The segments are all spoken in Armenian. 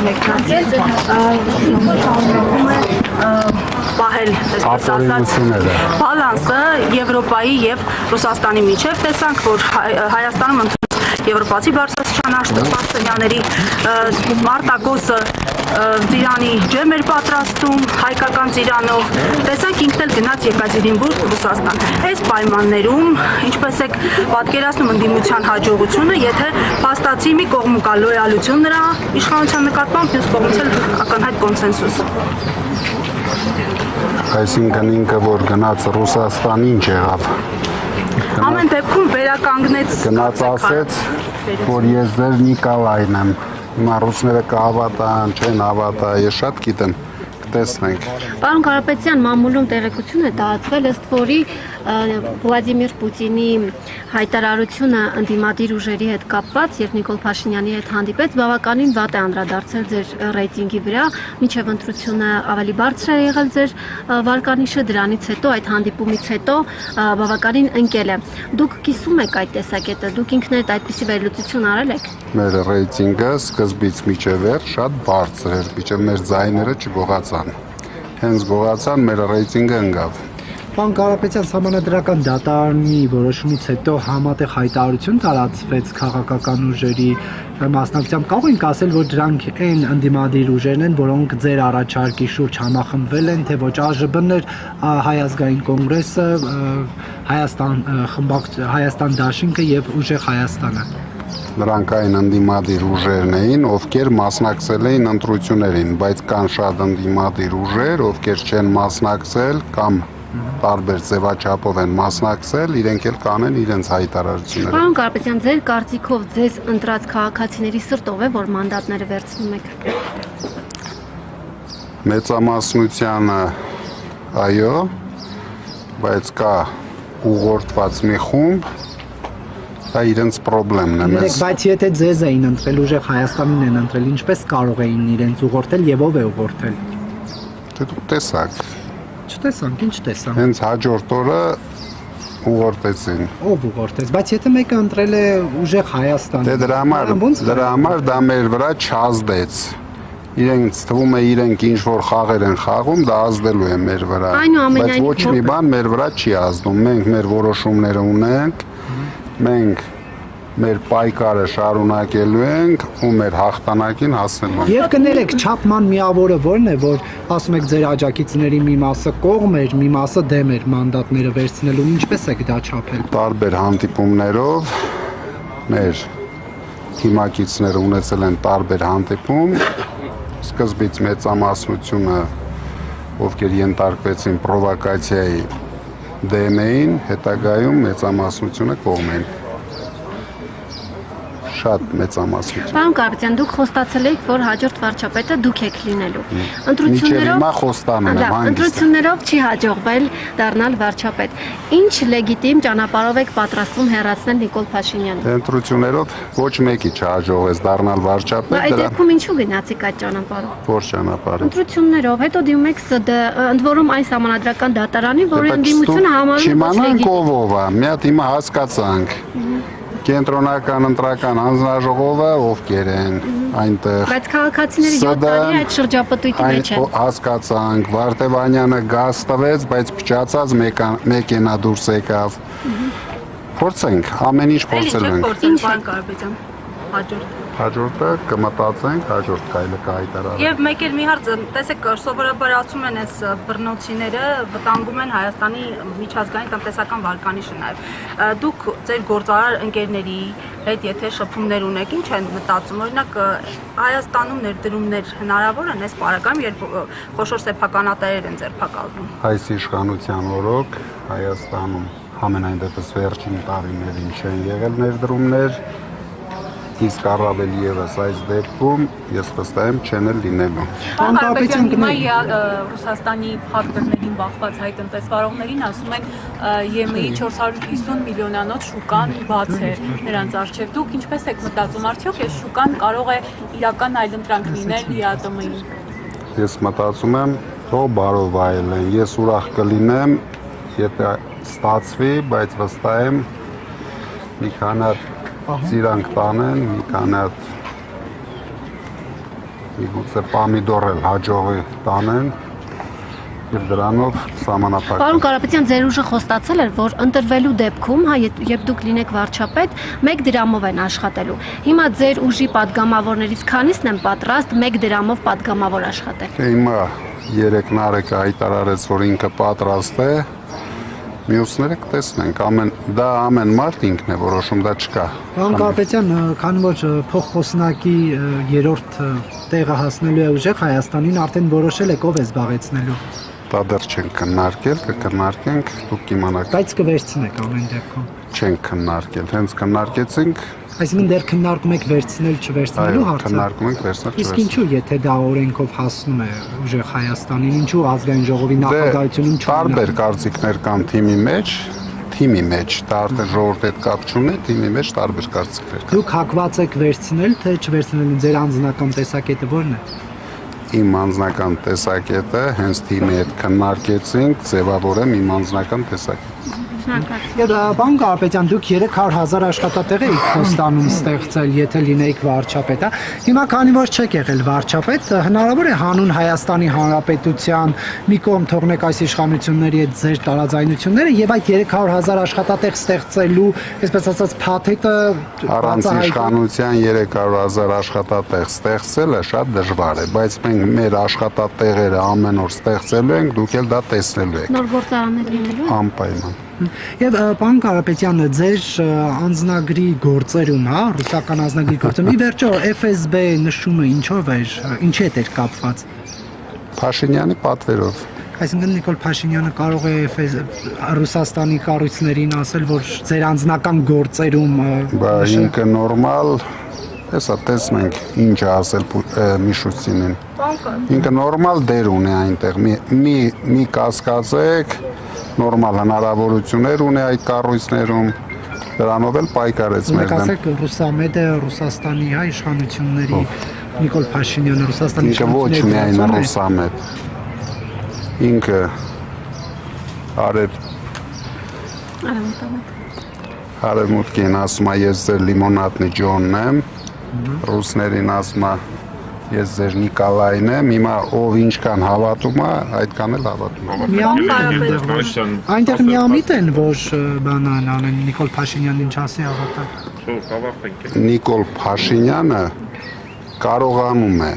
մեկնարկել պահել, այսպես ասած, բալանսը Եվրոպայի եւ Ռուսաստանի միջև տեսանք, որ Հայաստանում ընդունած եվրոպացի բարձրաստիճան պաշտոնյաների մարտակոսը ծիրանի ջեմ էր պատրաստում, հայկական ծիրանով, տեսանք ինքն էլ գնաց Եկատերինբուրգ, Ռուսաստան։ Այս պայմաններում, ինչպես եք պատկերացնում ընդդիմության հաջողությունը, եթե փաստացի մի կողմում կա լոյալություն նրա իշխանության նկատմամբ, մյուս կողմից էլ ակնհայտ կոնսենսուս։ Այսինքն ինքը որ գնաց Ռուսաստան ինչ եղավ։ Ամեն դեպքում վերականգնեց, գնաց ասեց, որ ես ձեր Նիկոլայն եմ։ Հիմա ռուսները կհավատան, չեն հավատա, ես շատ գիտեմ, կտեսնենք։ Պարոն Կարապետյան, մամուլում տեղեկություն է տարածվել, ըստ որի Վլադիմիր Պուտինի հայտարարությունը ընդդիմադիր ուժերի հետ կապված եւ Նիկոլ Փաշինյանի հետ հանդիպեց, բավականին վատ է անդրադարձել ձեր ռեյտինգի վրա, մինչեւ ընտրությունը ավելի բարձր է եղել ձեր վարկանիշը, դրանից հետո այդ հանդիպումից հետո բավականին ընկել է։ Դուք կիսում եք այդ տեսակետը, դուք ինքներդ այդպիսի վերլուծություն արել եք։ Մեր ռեյտինգը սկզբից մինչև վերջ շատ բարձր էր, մինչև մեր ձայները չգողացան։ Հենց գողացան, մեր ռեյտինգը ընկավ։ Պարոն Կարապետյան, Սահմանադրական դատարանի որոշումից հետո համատեղ հայտարարություն տարածվեց քաղաքական ուժերի մասնակցությամբ, կարող ենք ասել, որ դրանք այն ընդդիմադիր ուժերն են, որոնք ձեր առաջարկի շուրջ համախմբվել են, թե ոչ ԱԺԲ-ն էր, Հայ ազգային կոնգրեսը, Հայաստան դաշինքը եւ Ուժեղ Հայաստանը։ Նրանք այն ընդդիմադիր ուժերն էին, ովքեր մասնակցել էին ընտրություններին, բայց կան շատ ընդդիմադիր ուժեր, ովքեր չեն մասնակցել կամ տարբեր ձևաչափով են մասնակցել, իրենք էլ կանեն իրենց հայտարարությունները։ Պարոն Կարապետյան, ձեր կարծիքով ձեզ ընտրած քաղաքացիների սրտով է, որ մանդատները վերցնում եք։ Մեծամասնությանը այո, բայց կա ուղղորդված մի խումբ, դա իրենց խնդիրն է։ Բայց եթե ձեզ էին ընտրել, Ուժեղ Հայաստանին են ընտրել, ինչպես կարող էին իրենց ուղղորդել եւ ով է ուղղորդել։ Դե դուք տեսաք։ Չտեսանք, ինչ տեսանք։ Հենց հաջորդ օրը ուղղորդեցին։ Ով ուղղորդեց, բայց եթե մեկը ընտրել է Ուժեղ Հայաստանը։ Դե դրա համար դա մեր վրա չազդեց։ Իրենց թվում է իրենք ինչ որ խաղեր են խաղում, դա ազդելու է մեր վրա։ Բայց ոչ մի բան մեր վրա չի ազդում։ Մենք մեր որոշումները ունենք, մենք մեր պայքարը շարունակելու ենք ու մեր հաղթանակին հասնելու ենք։ Եվ կներեք, չափման միավորը որն է, որ ասում եք ձեր աջակիցների մի մասը կողմ էր, մի մասը դեմ էր մանդատները վերցնելու, ինչպես եք դա չափել։ Տարբեր հանդիպումներով մեր թիմակիցները ունեցել են տարբեր հանդիպում, սկզբից մեծամասնությունը, ովքեր ենթարկվեցին պրովոկացիայի դեմ էին, հետագայում մեծամասնությունը կողմ էին։ Շատ մեծամասնություն։ Պարոն Կարապետյան, դուք խոստացել եք, որ հաջորդ վարչապետը դուք եք լինելու։ Հիմա խոստանում եմ, ընտրություններով չի հաջողվել դառնալ վարչապետ։ Ինչ լեգիտիմ ճանապարհով եք պատրաստվում հեռացնել Նիկոլ Փաշինյանին։ Ընտրություններով ոչ մեկի չհաջողվեց դառնալ վարչապետ։ Այդ դեպքում ինչու գնացիք այդ ճանապարհով։ Որ ճանապարհով։ Ընտրություններով, հետո դիմում եք ՍԴ, ընդ որում այն Սահմանադրական դատարանի, որի ընդդիմությունը համարում է ոչ լեգիտիմ։ Չիմանանք ով է, մի հատ հիմա հասկացանք։ Կենտրոնական ընտրական հանձնաժողովը ովքեր են այնտեղ։ Բայց քաղաքացիները 7 տարի այդ շրջապտույտի մեջ են։ Հասկացանք, Վարդևանյանը գազ տվեց, բայց փչացած մեքենա դուրս եկավ։ Փորձենք, ամեն ինչ փորձել ենք։ Ինչ բան Կարապետյան, Հաջորդը կմտածենք, հաջորդ քայլը կհայտարարենք։ Եվ մեկ էլ մի հարց, տեսեք, սովորաբար ասում են այս բռնոցիները վտանգում են Հայաստանի միջազգային տնտեսական վարկանիշը նաև։ Դուք ձեր գործարար ընկերների հետ եթե շփումներ ունեք, ինչ են մտածում, օրինակ Հայաստանում ներդրումներ հնարավոր են այս պարագայում, երբ խոշոր սեփականատերեր են ձերբակալվում։ Այս իշխանության օրոք Հայաստանում համենայն դեպս վերջին տարիներին չեն եղել ներդրումներ, իսկ առավել ևս այս դեպքում ես վստահ եմ չեն էլ լինելու։ Պարոն Կարապետյան, հիմա Ռուսաստանի փակտորներին բախված հայ տնտեսվարողներին ասում են ԵՄ-ի 450 միլիոնանոց շուկան բաց է նրանց առջև։ Դուք ինչպես եք մտածում, արդյոք այս շուկան կարող է իրական այլընտրանք լինել ԵԱՏՄ-ին։ Ես մտածում եմ, թող բարով վայելեն, ես ուրախ կլինեմ, եթե ստացվի, բայց վստահ եմ մի քանի ծիրանք տանեն, մի քանի միգուցե պամիդոր էլ հաջողի տանեն եւ դրանով սահմանափակ։ Պարոն Կարապետյան, ձեր ուժը խոստացել էր, որ ընտրվելու դեպքում, երբ դուք լինեք վարչապետ, 1 դրամով են աշխատելու։ Հիմա ձեր ուժի падգամավորներից քանիսն են պատրաստ 1 դրամով падգամավոր աշխատել։ Հիմա երեք Նարեկը հայտարարեց, որ ինքը պատրաստ է։ Մյուսները կտեսնենք, դա ամեն մարդ ինքն է որոշում, դա չկա։ Պարոն Կարապետյան, քանի որ փոխխոսնակի 3-րդ տեղը հասնելու է ուժեղ Հայաստանին, արդեն որոշել եք ով է զբաղեցնելու։ Դա դեռ չենք քննարկել, կքննարկենք, դուք կիմանաք։ Բայց կվերցնեք ամեն դեպքում։ Չենք քննարկել, հենց քննարկեցինք։ Այսինքն դեռ քննարկում եք վերցնել չվերցնելու հարցը։ Քննարկում ենք վերցնել Իսկ ինչու, եթե դա օրենքով հասնում է ուժեղ Հայաստանին, ինչու ազգային ժողովի նախագահությունում տարբեր կարծիքներ կան թիմի մեջ, դա արդեն ժողովրդի հետ կապ չունի, թիմի մեջ տարբեր կարծիքներ կան։ Դուք հակված եք վերցնել, թե չվերցնելու, ձեր անձնական տեսակետը ո՞րն է։ Իմ անձնական տեսակետը հենց թիմի հետ քննարկեցինք, ձևավորեմ իմ անձնական տեսակետը։ Եվ պարոն Կարապետյան, դուք 300,000 աշխատատեղ եք Խոստանում ստեղծել, եթե լինեիք վարչապետ, հա։ Հիմա քանի որ չեք եղել վարչապետ, հնարավոր է հանուն Հայաստանի Հանրապետության մի կողմ թողնեք այս իշխանությունների հետ ձեր տարաձայնությունները եւ այդ 300,000 աշխատատեղ ստեղծելու, այսպես ասած, փաթեթը առանց իշխանության 300,000 աշխատատեղ ստեղծելը շատ դժվար է, բայց մենք մեր աշխատատեղերը ամեն օր ստեղծելու ենք, դուք էլ դա տեսնելու եք։ Նոր գործարաններ լինելու։ Անպայման։ Եվ պարոն Կարապետյան, ձեր անձնագրի գործերում, հա, ռուսական անձնագրի գործերում, ի վերջո FSB նշումը ինչով էր, ինչի հետ էր կապված։ Փաշինյանի պատվերով։ Այսինքն Նիկոլ Փաշինյանը կարող է Ռուսաստանի կառույցներին ասել, որ ձեր անձնական գործերում ինքը նորմալ, հեսա տեսնենք ինչ է ասել Միշուստինին։ Ինքը նորմալ դեր ունի այնտեղ, մի կասկածեք, նորմալ հնարավորություններ ունի այդ կառույցներում, դրանով էլ պայքարեց մեր դեմ։ Ասեք Ռուսամեդը Ռուսաստանի հայ իշխանությունների Նիկոլ Փաշինյանը Ռուսաստանի ինքը ոչ միայն Ռուսամեդ, ինքը արևմուտքին ասում է ես ձեր լիմոնատնի Ջոնն եմ, ռուսներին ասում է ես ձեր Նիկոլայն եմ, հիմա ով ինչքան հավատում է, այդքան էլ հավատում է։ Այնտեղ միամիտ են, որ բանան անեն Նիկոլ Փաշինյանին չասի հավատալ։ Նիկոլ Փաշինյանը կարողանում է,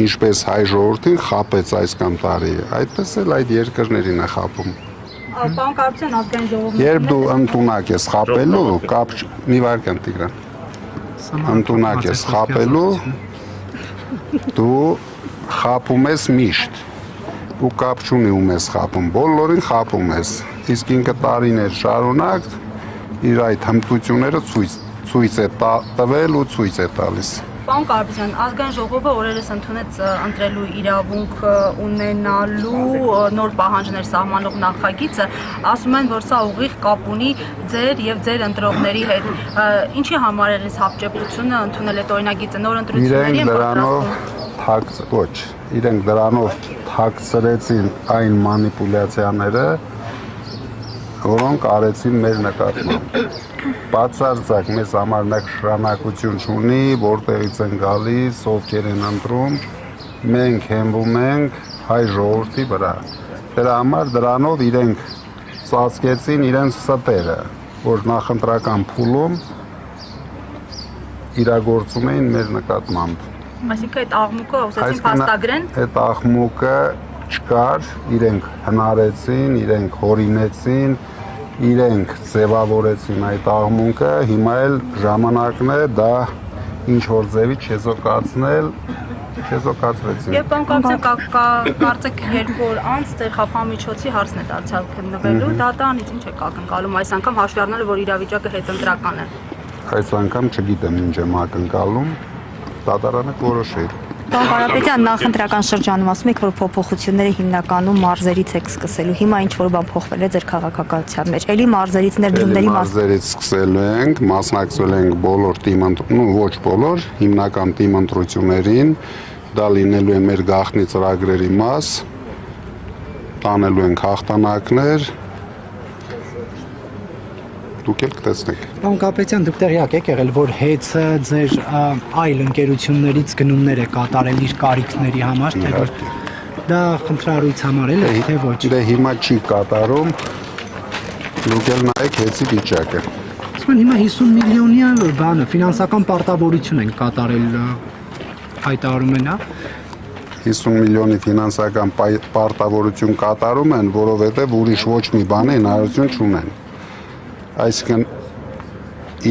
ինչպես հայ ժողովրդին խապեց այս կամ տարի, այդպես էլ այդ երկրներին է խապում։ Պարոն Կարապետյան, ազգային ժողովի Երբ դու ընդունակ ես խապելու, մի վարքան Տիգրան, ընդունակ ես խապելու, դու խապում ես միշտ, ու կապ չունի ում ես խապում, բոլորին խապում ես, իսկ ինքը տարիներ շարունակ իր այդ հմտությունները ցույց է տվել ու ցույց է տալիս։ Պարոն Կարապետյան, ազգային ժողովը օրերս ընդունեց ընտրելու իրավունք ունենալու նոր պահանջներ սահմանող նախագիծը, ասում են, որ սա ուղիղ կապ ունի ձեր եւ ձեր ընտրողների հետ։ Ինչի համար է այս հապճեպությունը ընդունել այդ օրինագիծը նոր ընտրությունների են պատրաստվում։ Ոչ, իրենք դրանով թաքցրեցին այն մանիպուլյացիաները, որոնք արեցին մեր նկատմամբ։ Բացարձակ մեզ համար նշանակություն չունի, որտեղից են գալիս, ովքեր են ընտրում, մենք հենվում ենք հայ ժողովրդի վրա։ Դրա համար դրանով իրենք ծածկեցին իրենց ստերը, որ նախընտրական փուլում իրագործում էին մեր նկատմամբ։ Այսինքն այդ աղմուկը ուզեցին փաստագրեն։ Այդ աղմուկը չկար, իրենք հնարեցին, իրենք հորինեցին, իրենք ձևավորեցին այդ աղմուկը, հիմա էլ ժամանակն է դա ինչ որ ձևի չեզոքացնել, չեզոքացրեցին։ Եվ պարոն Կարապետյան, կարծեք 2 օր անց ձեր խափամիջոցի հարցն է դարձյալ քննվելու, դատարանից ինչ եք ակնկալում այս անգամ հաշվի առնելով, որ իրավիճակը հետընտրական է։ Այս անգամ չգիտեմ ինչ եմ ակնկալում, դատարանը կորոշի։ Պարոն Կարապետյան, նախընտրական շրջանում ասում եք, որ փոփոխությունները հիմնականում մարզերից եք սկսելու։ Հիմա ինչ որ բան փոխվել է ձեր քաղաքականության մեջ։ Էլի մարզերից ներդրումների մարզերից սկսելու ենք, մասնակցել ենք բոլոր ոչ բոլոր, հիմնական թիմ ընտրություններին, դա լինելու է մեր գաղտնի ծրագրերի մաս, տանելու ենք հաղթանակներ։ դուք էլ կտեսնեք։ Պարոն Կապետյան, դուք տեղյակ եք եղել, որ ՀԵՑ-ը ձեր այլ ընկերություններից գնումներ է կատարել իր կարիքների համար, թե որ դա խնդրառույց համարել է, թե ոչ։ Դե հիմա չի կատարում։ Դուք էլ նայեք ՀԵՑ-ի վիճակը։ Ասում հիմա 50 միլիոնյա բանը ֆինանսական պարտավորություն են կատարել, հայտարարում են, հա։ 50 միլիոնի ֆինանսական պարտավորություն կատարում են, որովհետև ուրիշ ոչ մի բանի հնարավորություն չունեն։ Այսինքն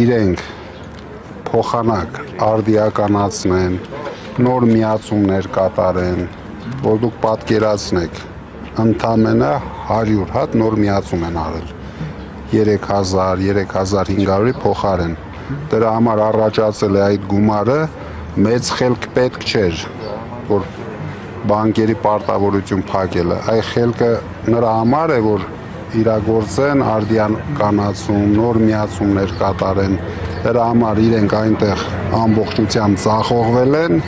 իրենք փոխանակ արդիականացնեն, նոր միացումներ կատարեն, որ դուք պատկերացնեք, ընդամենը 100 հատ նոր միացում են արել։ 3000, 3500-ի փոխարեն։ Դրա համար առաջացել է այդ գումարը, մեծ խելք պետք չէր, որ բանկերի պարտավորություն փակելը, այ խելքը նրա համար է, որ իրագործեն արդիականացում, նոր միացումներ կատարեն, դրա համար իրենք այնտեղ ամբողջությամբ ձախողվել են,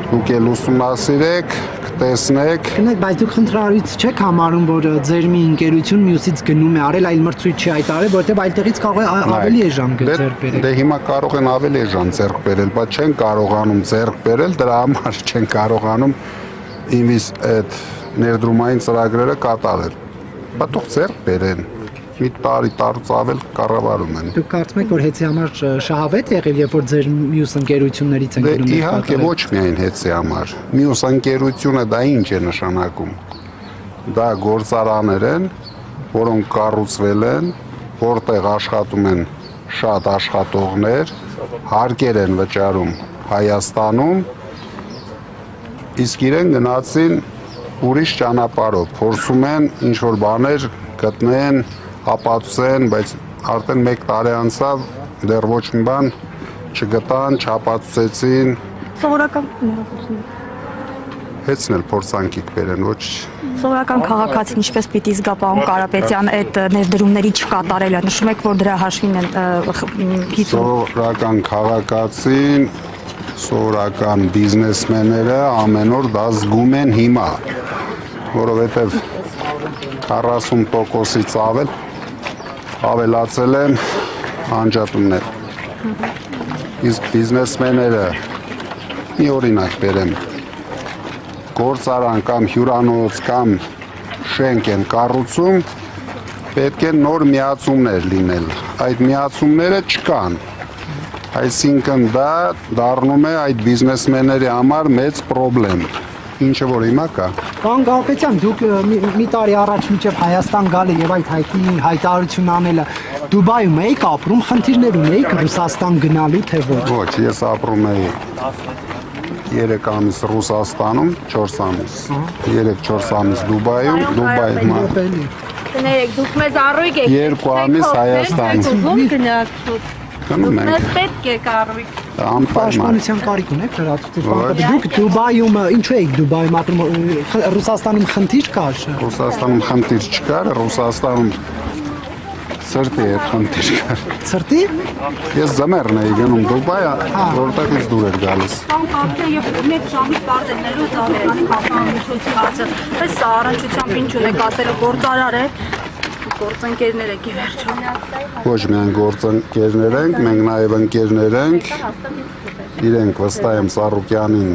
դուք էլ ուսումնասիրեք, կտեսնեք։ Գնաք, բայց դուք խնդրառույց չեք համարում, որ ձեր մի ընկերություն մյուսից գնում է արել, այլ մրցույթ չի հայտարարել, որովհետև այլտեղից կարող է ավելի էժան ձեռք բերել։ Դե հիմա կարող են ավելի էժան ձեռք բերել, բայց չեն կարողանում ձեռք բերել, դրա համար չեն կարողանում այդ ներդրումային ծրագրերը կատարել։ Բայց թող ձեռք բերեն, մի տարուց ավել կառավարում են։ Դուք կարծում եք, որ ՀԵՑ-ի համար շահավետ եղել, երբ որ ձեր մյուս ընկերություններից են գնում։ Իհարկե ոչ միայն ՀԵՑ-ի համար։ Մյուս ընկերությունը դա ինչ է նշանակում։ Դա գործարաններ են, որոնք կառուցվել են, որտեղ աշխատում են շատ աշխատողներ, հարկեր են վճարում Հայաստանում, իսկ իրեն գնացին ուրիշ ճանապարհով, փորձում են ինչ-որ բաներ գտնեն, ապացուցեն, բայց արդեն 1 տարի անցավ, դեռ ոչ մի բան չգտան, չապացուցեցին։ Սովորական ՀԵՑ-ն էլ փորձանքի կբերեն, ոչ։ Սովորական քաղաքացին ինչպես պիտի զգա պարոն Կարապետյան այդ ներդրումների չկատարելը, նշում եք, որ դրա հաշվին են Սովորական քաղաքացին, սովորական բիզնեսմենները ամեն օր դա զգում են հիմա, որովհետև 40%-ից ավելացել են անջատումներ։ Իսկ բիզնեսմենները մի օրինակ բերեմ, գործարան կամ հյուրանոց կամ շենք են կառուցում, պետք է նոր միացումներ լինել։ Այդ միացումները չկան։ Այսինքն դա դառնում է այդ բիզնեսմենների համար մեծ խնդրեմ, ինչը որ հիմա կա։ Պարոն Կարապետյան, դուք մի տարի առաջ մինչև Հայաստան գալը եւ այդ հայտարարություն անելը Դուբայում եք ապրում, խնդիրներ ունեիք Ռուսաստան գնալու թե ոչ։ Ոչ, ես ապրում եի 3 ամիս Ռուսաստանում, 4 ամիս։ 3-4 ամիս Դուբայում, Կներեք, դուք մեզ առույգ եք։ 2 ամիս Հայաստանում։ Գնում ենք։ Մեզ պետք է առույգ։ Պաշտպանության կարիք ունեք լրացուցիչ։ Դուք Դուբայում ինչու եք Դուբայում ապրում, Ռուսաստանում խնդիր կար։ Ռուսաստանում խնդիր չկար, Ռուսաստանում սրտի է խնդիր կար։ Սրտի։ Ես զմերն էի գնում Դուբայ, որտեղից դուր էր գալիս։ Կապտը եւ 1 ժամից բարձրնելու ծավալանի կապանմիջոցի հարցը։ Բայց սա առնչությամբ ինչ ունեք ասելու գործարար է, գործընկերներ եք ի վերջո։ Ոչ միայն գործընկերներ ենք, մենք նաեւ ընկերներ ենք։ Իրենք վստահ եմ Սարուկյանին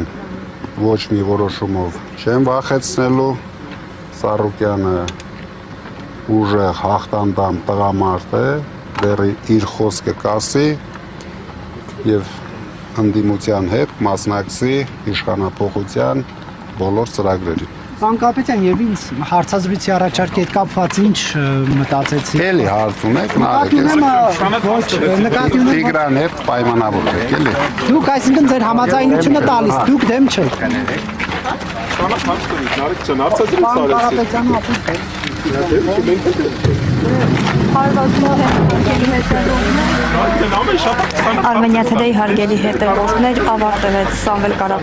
ոչ մի որոշումով չեն վախեցնելու։ Սարուկյանը ուժեղ հաղթանդամ տղամարդ է, դեռ իր խոսքը կասի եւ ընդդիմության հետ մասնակցի իշխանապողության բոլոր ծրագրերին։ Պարոն Կարապետյան, եւ ինձ հարցազրույցի առաջարկի հետ կապված ինչ մտածեցիք։ Էլի հարց ունեք, նկատի ունեմ Տիգրան հետ պայմանավորվեք, էլի։ Դուք այսինքն ձեր համաձայնությունը տալիս, դուք դեմ չեք։ Պարոն Կարապետյանը Արմենիա Թեդեի հարգելի հետևորդներ ավարտվեց Սամվել Կարապետյանի